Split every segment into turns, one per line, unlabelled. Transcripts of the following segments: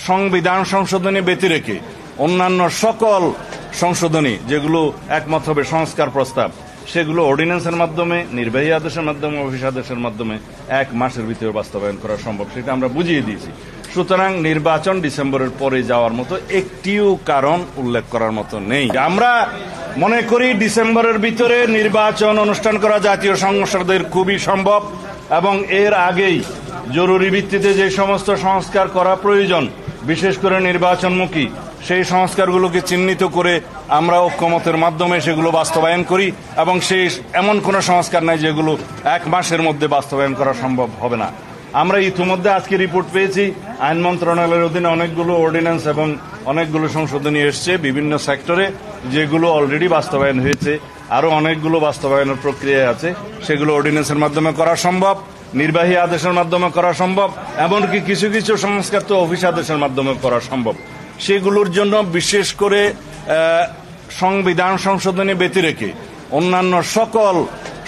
সংবিধান সংশোধনী ব্যতি রেখে অন্যান্য সকল সংশোধনী যেগুলো একমত হবে সংস্কার প্রস্তাব, সেগুলো অর্ডিন্যান্সের মাধ্যমে, নির্বাহী আদেশের মাধ্যমে, অফিস আদেশের মাধ্যমে 1 মাসের ভিতরে বাস্তবায়ন করা সম্ভব, সেটা আমরা বুঝিয়ে দিয়েছি। সুতরাং নির্বাচন ডিসেম্বরের পরে যাওয়ার মতো একটিও কারণ উল্লেখ করার মতো নেই। আমরা মনে করি ডিসেম্বরের ভিতরে নির্বাচন অনুষ্ঠান করা জাতীয় সংসদের খুবই সম্ভব এবং এর আগেই জরুরি ভিত্তিতে যে সমস্ত সংস্কার করা প্রয়োজন, বিশেষ করে নির্বাচনমুখী, সেই সংস্কারগুলোকে চিহ্নিত করে আমরা ঐক্যমতের মাধ্যমে সেগুলো বাস্তবায়ন করি এবং সেই এমন কোনো সংস্কার নাই যেগুলো 1 মাসের মধ্যে বাস্তবায়ন করা সম্ভব হবে না। আমরা ইতিমধ্যে আজকে রিপোর্ট পেয়েছি আইন মন্ত্রণালয়ের অধীনে অনেকগুলো অর্ডিন্যান্স এবং অনেকগুলো সংশোধনী এসছে বিভিন্ন সেক্টরে, যেগুলো অলরেডি বাস্তবায়ন হয়েছে। আরও অনেকগুলো বাস্তবায়নের প্রক্রিয়ায় আছে, সেগুলো অর্ডিন্যান্সের মাধ্যমে করা সম্ভব, নির্বাহী আদেশের মাধ্যমে করা সম্ভব, এমনকি কিছু কিছু সংস্কার তো অফিস আদেশের মাধ্যমে করা সম্ভব। সেগুলোর জন্য বিশেষ করে সংবিধান সংশোধনী ব্যতি রেখে অন্যান্য সকল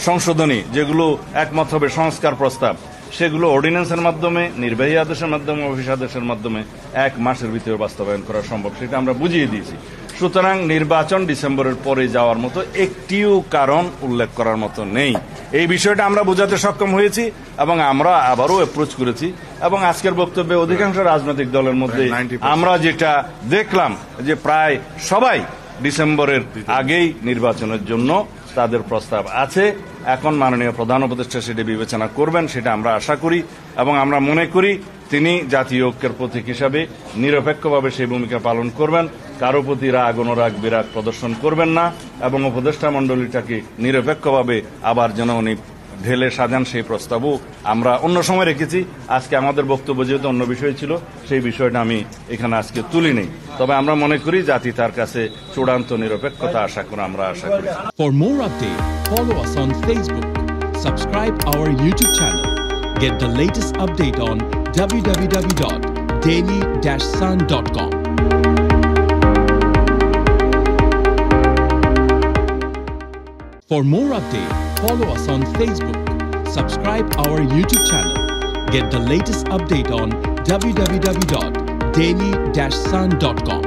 সংশোধনী যেগুলো একমত হবে সংস্কার প্রস্তাব, সেগুলো অর্ডিন্যান্সের মাধ্যমে, নির্বাহী আদেশের মাধ্যমে, অফিস আদেশের মাধ্যমে 1 মাসের ভিতরে বাস্তবায়ন করা সম্ভব, সেটা আমরা বুঝিয়ে দিয়েছি। সুতরাং নির্বাচন ডিসেম্বরের পরে যাওয়ার মতো একটিও কারণ উল্লেখ করার মতো নেই। এই বিষয়টা আমরা বোঝাতে সক্ষম হয়েছি এবং আমরা আবারও অ্যাপ্রোচ করেছি এবং আজকের বক্তব্যে অধিকাংশ রাজনৈতিক দলের মধ্যে আমরা যেটা দেখলাম যে প্রায় সবাই ডিসেম্বরের আগেই নির্বাচনের জন্য তাদের প্রস্তাব আছে। এখন মাননীয় প্রধান উপদেষ্টা সেটা বিবেচনা করবেন, সেটা আমরা আশা করি এবং আমরা মনে করি তিনি জাতীয় ঐক্যের প্রতীক হিসাবে নিরপেক্ষভাবে সেই ভূমিকা পালন করবেন, কারো প্রতি রাগ অনুরাগ বিরাগ প্রদর্শন করবেন না এবং উপদেষ্টা মণ্ডলীটাকে নিরপেক্ষভাবে আবার যেন উনি ঢেলে সাজান সেই প্রস্তাবও আমরা অন্য সময় রেখেছি। আজকে আমাদের বক্তব্য যেহেতু অন্য বিষয় ছিল, সেই বিষয়টা আমি এখানে আজকে তুলি নেই। তবে আমরা মনে করি জাতি তার কাছে চূড়ান্ত নিরপেক্ষতা আশা করে আমরা আশা করি।
For more updates, follow us on Facebook, subscribe our YouTube channel, get the latest update on www.daily-sun.com. For more updates, follow us on Facebook, subscribe our YouTube channel, get the latest update on www.daily-sun.com.